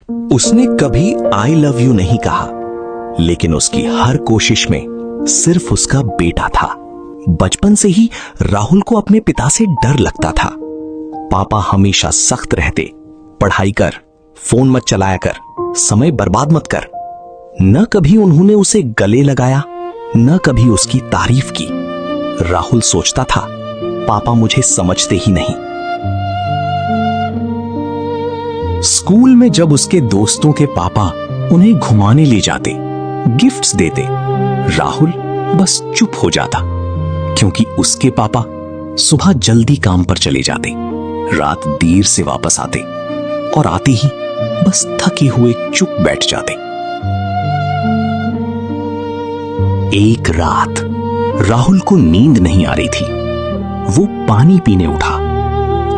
उसने कभी I love you नहीं कहा, लेकिन उसकी हर कोशिश में सिर्फ उसका बेटा था। बचपन से ही राहुल को अपने पिता से डर लगता था। पापा हमेशा सख्त रहते, पढ़ाई कर, फोन मत चलाया कर, समय बर्बाद मत कर। न कभी उन्होंने उसे गले लगाया, न कभी उसकी तारीफ की। राहुल सोचता था, पापा मुझे समझते ही नहीं। स्कूल में जब उसके दोस्तों के पापा उन्हें घुमाने ले जाते, गिफ्ट्स देते, राहुल बस चुप हो जाता, क्योंकि उसके पापा सुबह जल्दी काम पर चले जाते, रात देर से वापस आते और आते ही बस थके हुए चुप बैठ जाते। एक रात राहुल को नींद नहीं आ रही थी। वो पानी पीने उठा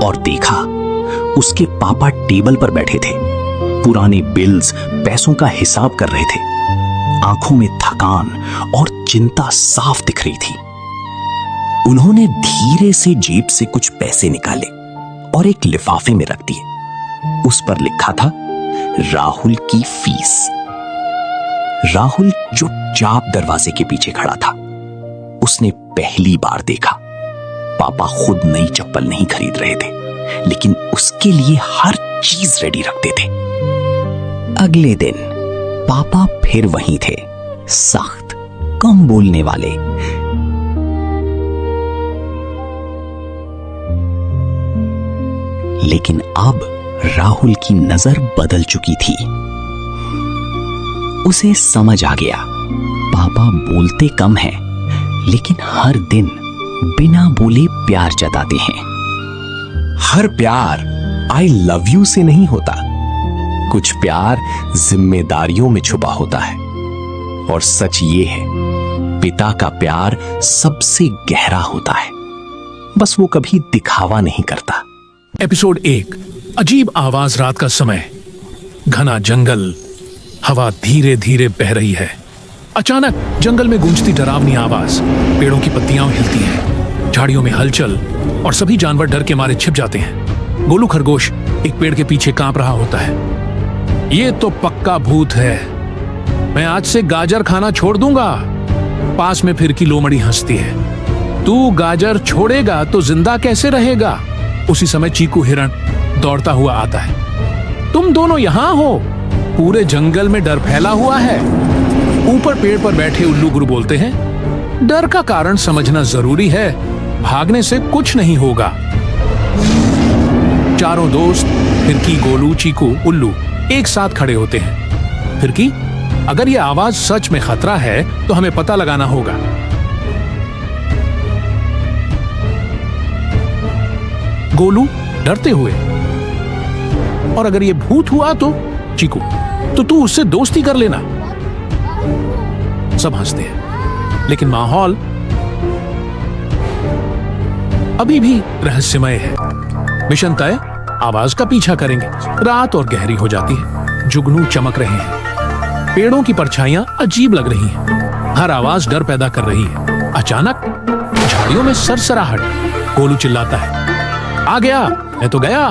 और देखा उसके पापा टेबल पर बैठे थे, पुराने बिल्स, पैसों का हिसाब कर रहे थे। आंखों में थकान और चिंता साफ दिख रही थी। उन्होंने धीरे से जेब से कुछ पैसे निकाले और एक लिफाफे में रख दिए। उस पर लिखा था राहुल की फीस। राहुल चुपचाप दरवाजे के पीछे खड़ा था। उसने पहली बार देखा पापा खुद नई चप्पल नहीं खरीद रहे थे, लेकिन उसके लिए हर चीज रेडी रखते थे। अगले दिन पापा फिर वहीं थे, सख्त, कम बोलने वाले। लेकिन अब राहुल की नजर बदल चुकी थी। उसे समझ आ गया, पापा बोलते कम हैं, लेकिन हर दिन बिना बोले प्यार जताते हैं। हर प्यार आई लव यू से नहीं होता। कुछ प्यार जिम्मेदारियों में छुपा होता है। और सच ये है, पिता का प्यार सबसे गहरा होता है, बस वो कभी दिखावा नहीं करता। एपिसोड 1। अजीब आवाज। रात का समय, घना जंगल, हवा धीरे धीरे बह रही है। अचानक जंगल में गूंजती डरावनी आवाज, पेड़ों की पत्तियां हिलती हैं, झाड़ियों में हलचल और सभी जानवर डर के मारे छिप जाते हैं। गोलू खरगोश एक पेड़ के पीछे कांप रहा होता है। ये तो पक्का भूत है, मैं आज से गाजर खाना छोड़ दूंगा। पास में फिर की लोमड़ी हंसती है, तू गाजर छोड़ेगा तो जिंदा कैसे रहेगा। उसी समय चीकू हिरण दौड़ता हुआ आता है। तुम दोनों यहां हो? पूरे जंगल में डर फैला हुआ है। ऊपर पेड़ पर बैठे उल्लू गुरु बोलते हैं, डर का कारण समझना जरूरी है, भागने से कुछ नहीं होगा। चारों दोस्त फिरकी, गोलू, चीकू, उल्लू एक साथ खड़े होते हैं। फिरकी, अगर ये आवाज सच में खतरा है तो हमें पता लगाना होगा। गोलू डरते हुए, और अगर ये भूत हुआ तो? चीकू, तो तू उससे दोस्ती कर लेना। सब हंसते हैं, लेकिन माहौल अभी भी रहस्यमय है। मिशन तय, आवाज का पीछा करेंगे। रात और गहरी हो जाती है, जुगनू चमक रहे हैं, पेड़ों की परछाइयां अजीब लग रही हैं, हर आवाज डर पैदा कर रही है। अचानक झाड़ियों में सरसराहट। गोलू चिल्लाता है, आ गया, मैं तो गया।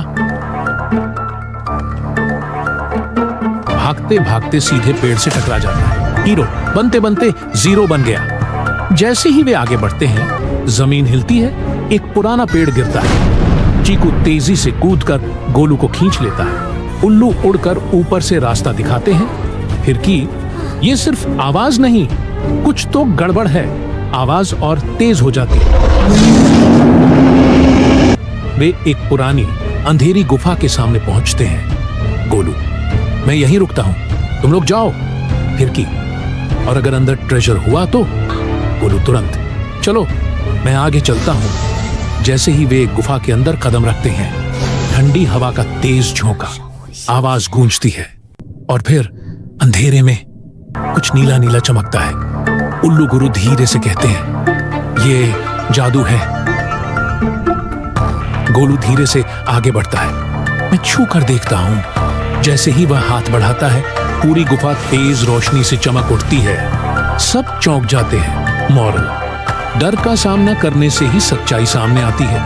भागते भागते सीधे पेड़ से टकरा जाता है। हीरो बनते बनते जीरो बन गया। जैसे ही वे आगे बढ़ते हैं, जमीन हिलती है, एक पुराना पेड़ गिरता है। चीकू तेजी से कूदकर गोलू को खींच लेता है। उल्लू उड़कर ऊपर से रास्ता दिखाते हैं। फिरकी, ये सिर्फ आवाज नहीं, कुछ तो गड़बड़ है। आवाज और तेज हो जाती है। वे एक पुरानी अंधेरी गुफा के सामने पहुंचते हैं। गोलू, मैं यहीं रुकता हूं, तुम लोग जाओ। फिरकी, और अगर अंदर ट्रेजर हुआ तो? गोलू तुरंत, चलो मैं आगे चलता हूं। जैसे ही वे गुफा के अंदर कदम रखते हैं, ठंडी हवा का तेज झोंका, आवाज गूंजती है, और फिर अंधेरे में कुछ नीला नीला चमकता है। उल्लू गुरु धीरे से कहते हैं, ये जादू है। गोलू धीरे से आगे बढ़ता है। मैं छू कर देखता हूं। जैसे ही वह हाथ बढ़ाता है, पूरी गुफा तेज रोशनी से चमक उठती है। सब चौंक जाते हैं। मॉरल, डर का सामना करने से ही सच्चाई सामने आती है।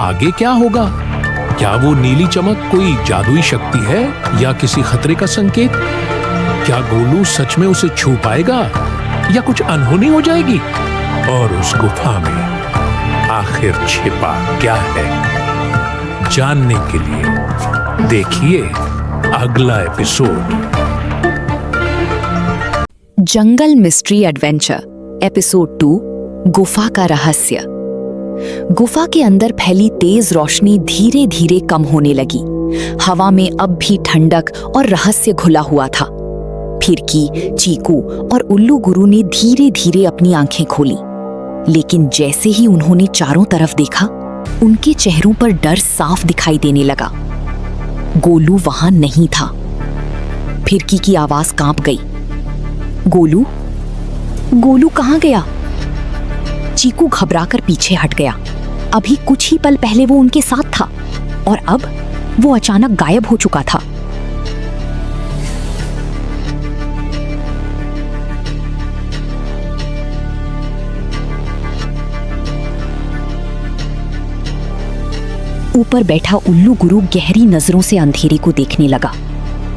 आगे क्या होगा क्या वो नीली चमक कोई जादुई शक्ति है या किसी खतरे का संकेत? क्या गोलू सच में उसे छू पाएगा या कुछ अनहोनी हो जाएगी? और उस गुफा में आखिर छिपा क्या है? जानने के लिए देखिए अगला एपिसोड। जंगल मिस्ट्री एडवेंचर एपिसोड 2 गुफा का रहस्य। गुफा के अंदर फैली तेज रोशनी धीरे धीरे कम होने लगी। हवा में अब भी ठंडक और रहस्य घुला हुआ था। फिरकी, चीकू और उल्लू गुरु ने धीरे धीरे अपनी आंखें खोली, लेकिन जैसे ही उन्होंने चारों तरफ देखा, उनके चेहरों पर डर साफ दिखाई देने लगा। गोलू वहां नहीं था। फिरकी की आवाज कांप गई। गोलू? गोलू कहाँ गया? चीकू घबराकर पीछे हट गया। अभी कुछ ही पल पहले वो उनके साथ था और अब वो अचानक गायब हो चुका था। ऊपर बैठा उल्लू गुरु गहरी नजरों से अंधेरे को देखने लगा।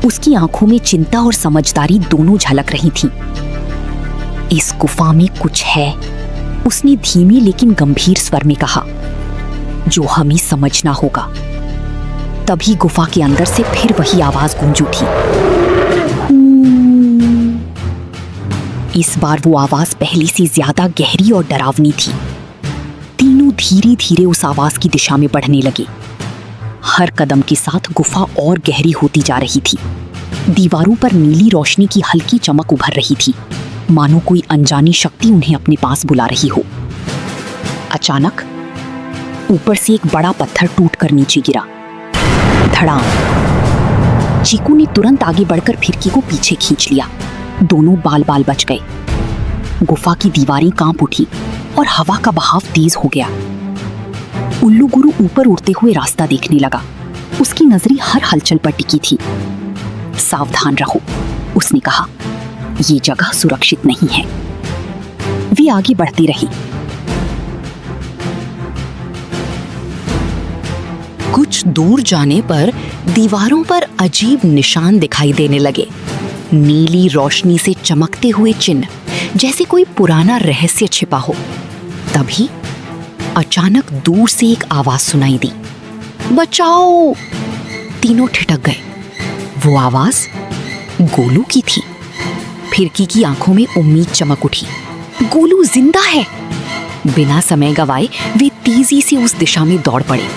उसकी आंखों में चिंता और समझदारी दोनों झलक रही थीं। इस गुफा में कुछ है, उसने धीमे लेकिन गंभीर स्वर में कहा, जो हमें समझना होगा। तभी गुफा के अंदर से फिर वही आवाज गूंज उठी। इस बार वो आवाज पहले से ज्यादा गहरी और डरावनी थी। तीनों धीरे धीरे उस आवाज की दिशा में बढ़ने लगे। हर कदम के साथ गुफा और गहरी होती जा रही थी। दीवारों पर नीली रोशनी की हल्की चमक उभर रही थी, मानो कोई अनजानी शक्ति उन्हें अपने पास बुला रही हो। अचानक ऊपर से एक बड़ा पत्थर टूटकर नीचे गिरा। धड़ाम! चीकू ने तुरंत आगे बढ़कर फिरकी को पीछे खींच लिया। दोनों बाल बाल बच गए। गुफा की दीवारें कांप उठी और हवा का बहाव तेज हो गया। उल्लू गुरु ऊपर उड़ते हुए रास्ता देखने लगा। उसकी नजरें हर हलचल पर टिकी थी। सावधान रहो, उसने कहा, ये जगह सुरक्षित नहीं है। वे आगे बढ़ते रहे। कुछ दूर जाने पर दीवारों पर अजीब निशान दिखाई देने लगे। नीली रोशनी से चमकते हुए चिन्ह, जैसे कोई पुराना रहस्य छिपा हो। तभी अचानक दूर से एक आवाज सुनाई दी, बचाओ! तीनों ठिठक गए। वो आवाज गोलू की थी। फिरकी की आंखों में उम्मीद चमक उठी। गोलू जिंदा है! बिना समय गवाए वे तेजी से उस दिशा में दौड़ पड़े।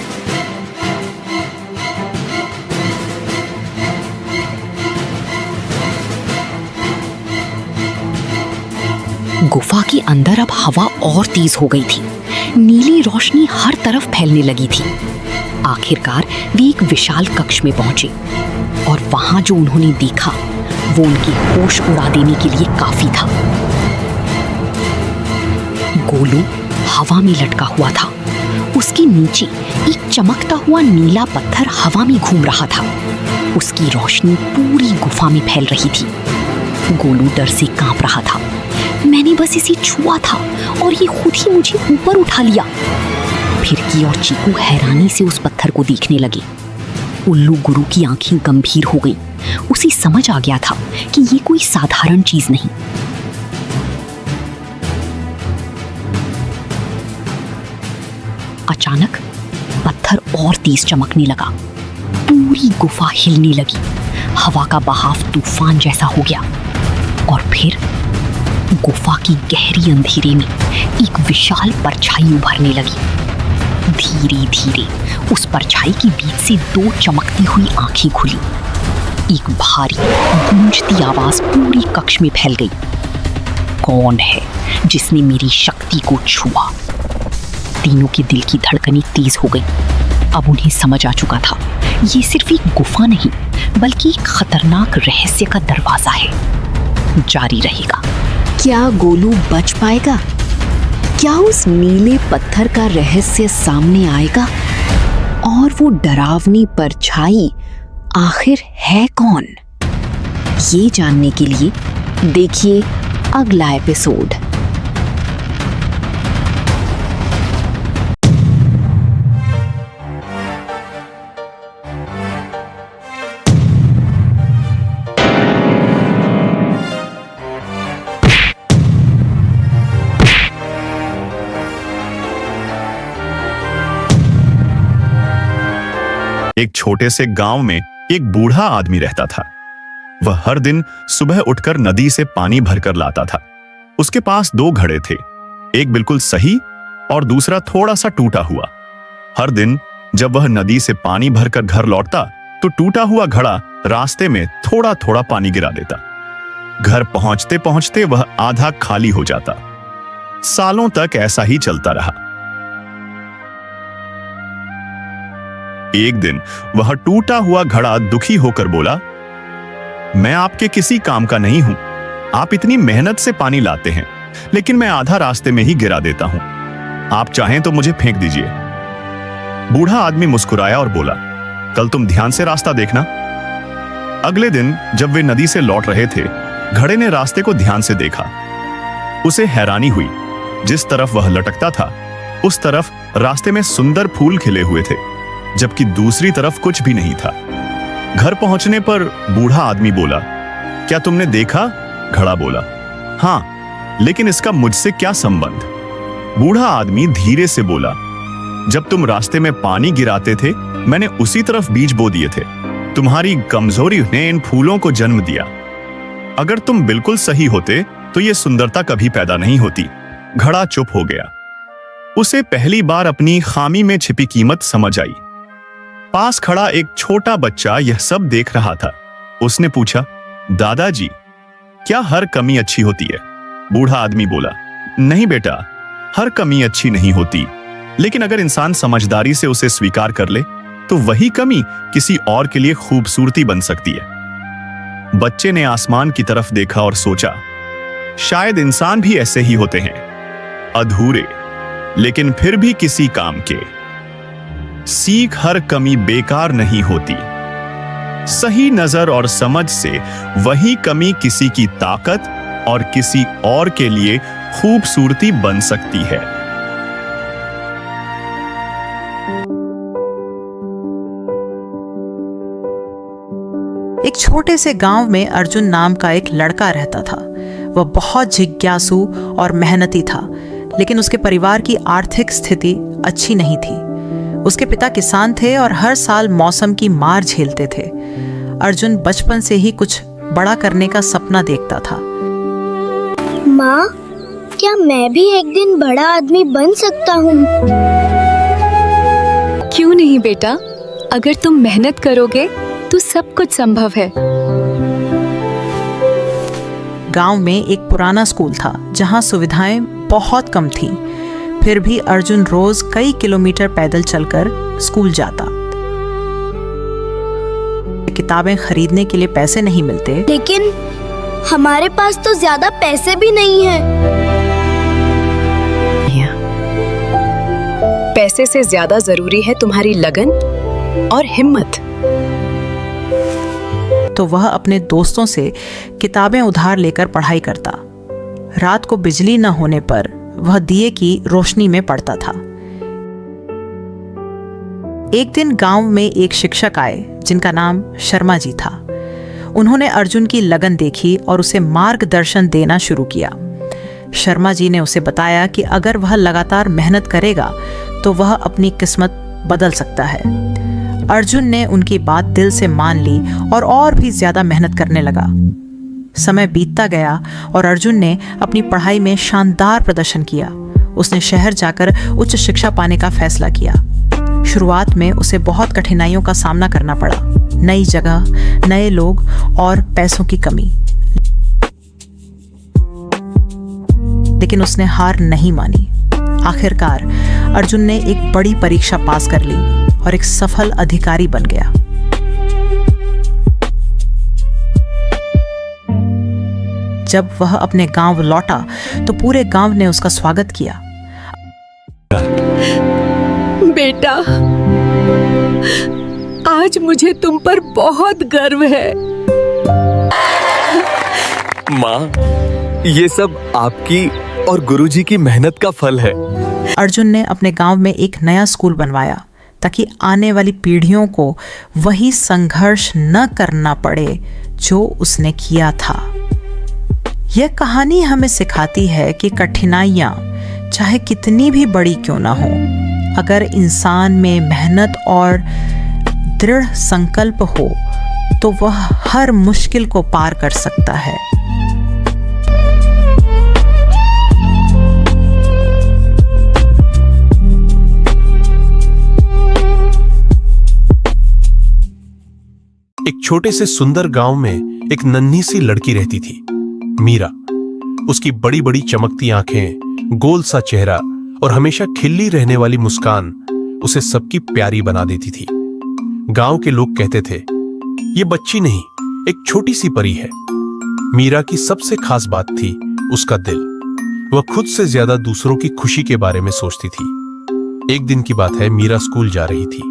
गुफा के अंदर अब हवा और तेज हो गई थी। नीली रोशनी हर तरफ फैलने लगी थी। आखिरकार वे एक विशाल कक्ष में पहुंचे और वहां जो उन्होंने देखा वो उनके होश उड़ा देने के लिए काफी था। गोलू हवा में लटका हुआ था। उसके नीचे एक चमकता हुआ नीला पत्थर हवा में घूम रहा था। उसकी रोशनी पूरी गुफा में फैल रही थी। गोलू डर से कांप रहा था। मैंने बस इसे छुआ था और ये खुद ही मुझे ऊपर उठा लिया। फिरकी और चीकू हैरानी से उस पत्थर को देखने लगे। उल्लू गुरु की आंखें गंभीर हो गई। उसे समझ आ गया था कि ये कोई साधारण चीज नहीं। अचानक पत्थर और तेज चमकने लगा। पूरी गुफा हिलने लगी। हवा का बहाव तूफान जैसा हो गया और फिर गुफा की गहरी अंधेरे में एक विशाल परछाई उभरने लगी। धीरे धीरे उस परछाई के बीच से दो चमकती हुई आंखें खुली। एक भारी गूंजती आवाज पूरी कक्ष में फैल गई। कौन है जिसने मेरी शक्ति को छुआ? तीनों के दिल की धड़कनें तेज हो गई। अब उन्हें समझ आ चुका था, ये सिर्फ एक गुफा नहीं बल्कि एक खतरनाक रहस्य का दरवाजा है। जारी रहेगा। क्या गोलू बच पाएगा? क्या उस नीले पत्थर का रहस्य सामने आएगा? और वो डरावनी परछाई आखिर है कौन? ये जानने के लिए देखिए अगला एपिसोड। एक छोटे से गांव में एक बूढ़ा आदमी रहता था। वह हर दिन सुबह उठकर नदी से पानी भरकर लाता था। उसके पास 2 घड़े थे, एक बिल्कुल सही और दूसरा थोड़ा सा टूटा हुआ। हर दिन जब वह नदी से पानी भरकर घर लौटता तो टूटा हुआ घड़ा रास्ते में थोड़ा थोड़ा पानी गिरा देता। घर पहुंचते पहुंचते वह आधा खाली हो जाता। सालों तक ऐसा ही चलता रहा। एक दिन वह टूटा हुआ घड़ा दुखी होकर बोला, मैं आपके किसी काम का नहीं हूं। आप इतनी मेहनत से पानी लाते हैं, लेकिन मैं आधा रास्ते में ही गिरा देता हूं। आप चाहें तो मुझे फेंक दीजिए। बूढ़ा आदमी मुस्कुराया और बोला, कल तुम ध्यान से रास्ता देखना। अगले दिन जब वे नदी से लौट रहे थे, घड़े ने रास्ते को ध्यान से देखा। उसे हैरानी हुई, जिस तरफ वह लटकता था उस तरफ रास्ते में सुंदर फूल खिले हुए थे, जबकि दूसरी तरफ कुछ भी नहीं था। घर पहुंचने पर बूढ़ा आदमी बोला, क्या तुमने देखा? घड़ा बोला, हां, लेकिन इसका मुझसे क्या संबंध? बूढ़ा आदमी धीरे से बोला, जब तुम रास्ते में पानी गिराते थे मैंने उसी तरफ बीज बो दिए थे। तुम्हारी कमजोरी ने इन फूलों को जन्म दिया। अगर तुम बिल्कुल सही होते तो यह सुंदरता कभी पैदा नहीं होती। घड़ा चुप हो गया। उसे पहली बार अपनी खामी में छिपी कीमत समझ आई। पास खड़ा एक छोटा बच्चा यह सब देख रहा था। उसने पूछा, दादाजी, क्या हर कमी अच्छी होती है? बूढ़ा आदमी बोला, नहीं बेटा, हर कमी अच्छी नहीं होती, लेकिन अगर इंसान समझदारी से उसे स्वीकार कर ले तो वही कमी किसी और के लिए खूबसूरती बन सकती है। बच्चे ने आसमान की तरफ देखा और सोचा, शायद इंसान भी ऐसे ही होते हैं, अधूरे लेकिन फिर भी किसी काम के। सीख हर कमी बेकार नहीं होती। सही नजर और समझ से वही कमी किसी की ताकत और किसी और के लिए खूबसूरती बन सकती है। एक छोटे से गांव में अर्जुन नाम का एक लड़का रहता था। वह बहुत जिज्ञासु और मेहनती था, लेकिन उसके परिवार की आर्थिक स्थिति अच्छी नहीं थी। उसके पिता किसान थे और हर साल मौसम की मार झेलते थे। अर्जुन बचपन से ही कुछ बड़ा करने का सपना देखता था। माँ, क्या मैं भी एक दिन बड़ा आदमी बन सकता हूँ? क्यों नहीं बेटा, अगर तुम मेहनत करोगे तो सब कुछ संभव है। गांव में एक पुराना स्कूल था जहां सुविधाएं बहुत कम थीं। फिर भी अर्जुन रोज कई किलोमीटर पैदल चलकर स्कूल जाता। किताबें खरीदने के लिए पैसे नहीं मिलते, लेकिन हमारे पास तो ज्यादा पैसे भी नहीं हैं। पैसे से ज्यादा जरूरी है तुम्हारी लगन और हिम्मत। तो वह अपने दोस्तों से किताबें उधार लेकर पढ़ाई करता। रात को बिजली न होने पर वह दिए की रोशनी में पढ़ता था। एक दिन गांव में एक शिक्षक आए जिनका नाम शर्मा जी था। उन्होंने अर्जुन की लगन देखी और उसे मार्गदर्शन देना शुरू किया। शर्मा जी ने उसे बताया कि अगर वह लगातार मेहनत करेगा तो वह अपनी किस्मत बदल सकता है। अर्जुन ने उनकी बात दिल से मान ली और भी ज्यादा मेहनत करने लगा। समय बीतता गया और अर्जुन ने अपनी पढ़ाई में शानदार प्रदर्शन किया। उसने शहर जाकर उच्च शिक्षा पाने का फैसला किया। शुरुआत में उसे बहुत कठिनाइयों का सामना करना पड़ा। नई जगह, नए लोग और पैसों की कमी। लेकिन उसने हार नहीं मानी। आखिरकार अर्जुन ने एक बड़ी परीक्षा पास कर ली और एक सफल अधिकारी बन गया। जब वह अपने गांव लौटा तो पूरे गांव ने उसका स्वागत किया। बेटा, आज मुझे तुम पर बहुत गर्व है। माँ, ये सब आपकी और गुरुजी की मेहनत का फल है। अर्जुन ने अपने गांव में एक नया स्कूल बनवाया ताकि आने वाली पीढ़ियों को वही संघर्ष न करना पड़े जो उसने किया था। यह कहानी हमें सिखाती है कि कठिनाइयां चाहे कितनी भी बड़ी क्यों ना हो, अगर इंसान में मेहनत और दृढ़ संकल्प हो तो वह हर मुश्किल को पार कर सकता है। एक छोटे से सुंदर गांव में एक नन्ही सी लड़की रहती थी, मीरा। उसकी बड़ी बड़ी चमकती आंखें, गोल सा चेहरा और हमेशा खिल्ली रहने वाली मुस्कान उसे सबकी प्यारी बना देती थी। गांव के लोग कहते थे, ये बच्ची नहीं, एक छोटी सी परी है। मीरा की सबसे खास बात थी उसका दिल। वह खुद से ज्यादा दूसरों की खुशी के बारे में सोचती थी। एक दिन की बात है, मीरा स्कूल जा रही थी।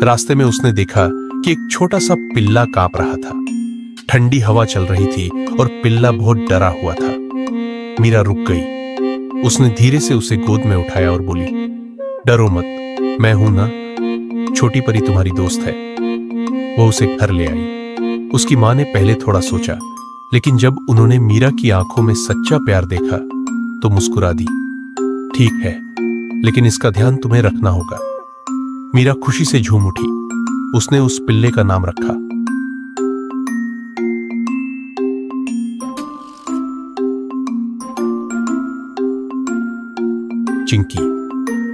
रास्ते में उसने देखा कि एक छोटा सा पिल्ला कांप रहा था। ठंडी हवा चल रही थी और पिल्ला बहुत डरा हुआ था। मीरा रुक गई। उसने धीरे से उसे गोद में उठाया और बोली, डरो मत, मैं हूं ना, छोटी परी तुम्हारी दोस्त है। वो उसे घर ले आई। उसकी मां ने पहले थोड़ा सोचा, लेकिन जब उन्होंने मीरा की आंखों में सच्चा प्यार देखा तो मुस्कुरा दी। ठीक है, लेकिन इसका ध्यान तुम्हें रखना होगा। मीरा खुशी से झूम उठी। उसने उस पिल्ले का नाम रखा। चिंकी।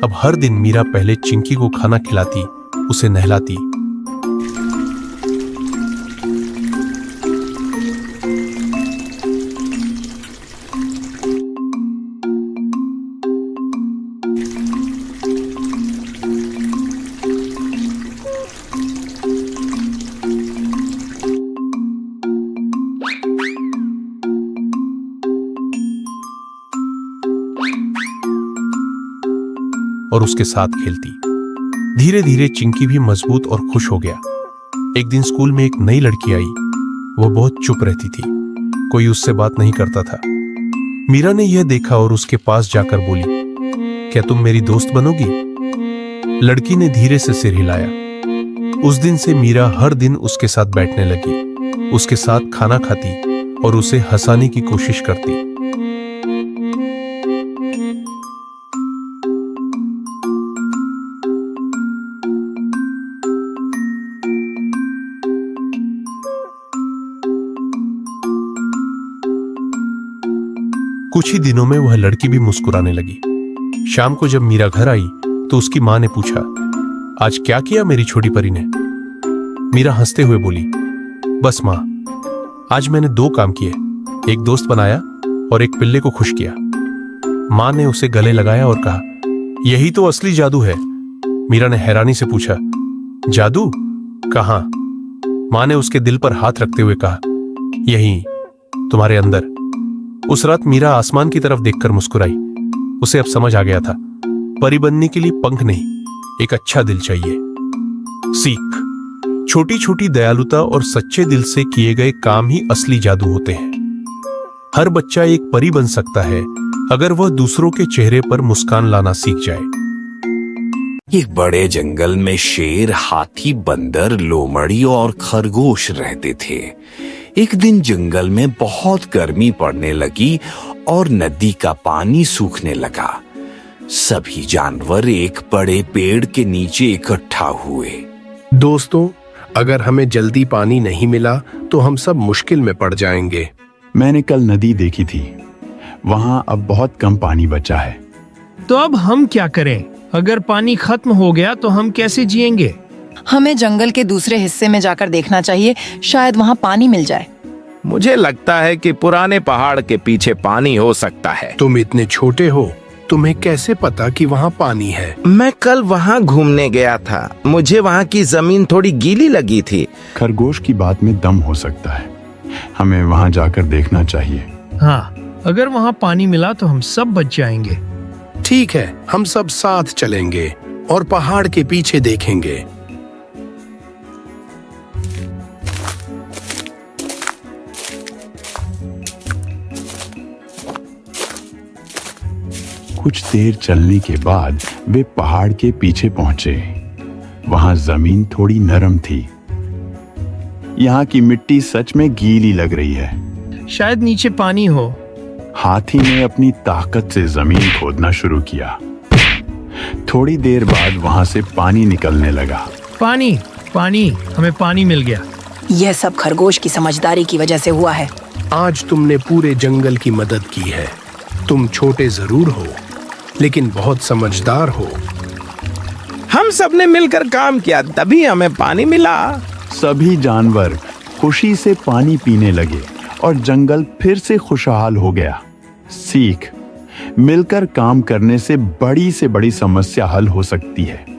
अब हर दिन मीरा पहले चिंकी को खाना खिलाती, उसे नहलाती। और उसके साथ खेलती। धीरे धीरे चिंकी भी मजबूत और खुश हो गया। एक दिन स्कूल में एक नई लड़की आई। वो बहुत चुप रहती थी, कोई उससे बात नहीं करता था। मीरा ने यह देखा और उसके पास जाकर बोली, क्या तुम मेरी दोस्त बनोगी? लड़की ने धीरे से सिर हिलाया। उस दिन से मीरा हर दिन उसके साथ बैठने लगी, उसके साथ खाना खाती और उसे हंसाने की कोशिश करती। कुछ ही दिनों में वह लड़की भी मुस्कुराने लगी। शाम को जब मीरा घर आई तो उसकी मां ने पूछा, आज क्या किया मेरी छोटी परी ने? मीरा हंसते हुए बोली, बस मां, आज मैंने 2 काम किए, एक दोस्त बनाया और एक पिल्ले को खुश किया। मां ने उसे गले लगाया और कहा, यही तो असली जादू है। मीरा ने हैरानी से पूछा, जादू कहां? मां ने उसके दिल पर हाथ रखते हुए कहा, यहीं तुम्हारे अंदर। उस रात मीरा आसमान की तरफ देखकर मुस्कुराई। उसे अब समझ आ गया था, परी बनने के लिए पंख नहीं, एक अच्छा दिल चाहिए। सीख, छोटी छोटी दयालुता और सच्चे दिल से किए गए काम ही असली जादू होते हैं। हर बच्चा एक परी बन सकता है अगर वह दूसरों के चेहरे पर मुस्कान लाना सीख जाए। एक बड़े जंगल में शेर, हाथी, बंदर, लोमड़ी और खरगोश रहते थे। एक दिन जंगल में बहुत गर्मी पड़ने लगी और नदी का पानी सूखने लगा। सभी जानवर एक बड़े पेड़ के नीचे इकट्ठा हुए। दोस्तों, अगर हमें जल्दी पानी नहीं मिला तो हम सब मुश्किल में पड़ जाएंगे। मैंने कल नदी देखी थी, वहां अब बहुत कम पानी बचा है। तो अब हम क्या करें? अगर पानी खत्म हो गया तो हम कैसे जिएंगे? हमें जंगल के दूसरे हिस्से में जाकर देखना चाहिए, शायद वहाँ पानी मिल जाए। मुझे लगता है कि पुराने पहाड़ के पीछे पानी हो सकता है। तुम इतने छोटे हो, तुम्हें कैसे पता कि वहाँ पानी है? मैं कल वहाँ घूमने गया था, मुझे वहाँ की जमीन थोड़ी गीली लगी थी। खरगोश की बात में दम हो सकता है, हमें वहाँ जाकर देखना चाहिए। हाँ, अगर वहाँ पानी मिला तो हम सब बच जाएंगे। ठीक है, हम सब साथ चलेंगे और पहाड़ के पीछे देखेंगे। कुछ देर चलने के बाद वे पहाड़ के पीछे पहुंचे। वहां जमीन थोड़ी नरम थी। यहाँ की मिट्टी सच में गीली लग रही है। शायद नीचे पानी हो। हाथी ने अपनी ताकत से जमीन खोदना शुरू किया। थोड़ी देर बाद वहां से पानी निकलने लगा। पानी, पानी, हमें पानी मिल गया। यह सब खरगोश की समझदारी की वजह से हुआ है। आज तुमने पूरे जंगल की मदद की है। तुम छोटे जरूर हो, लेकिन बहुत समझदार हो। हम सब ने मिलकर काम किया, तभी हमें पानी मिला। सभी जानवर खुशी से पानी पीने लगे और जंगल फिर से खुशहाल हो गया। सीख, मिलकर काम करने से बड़ी समस्या हल हो सकती है।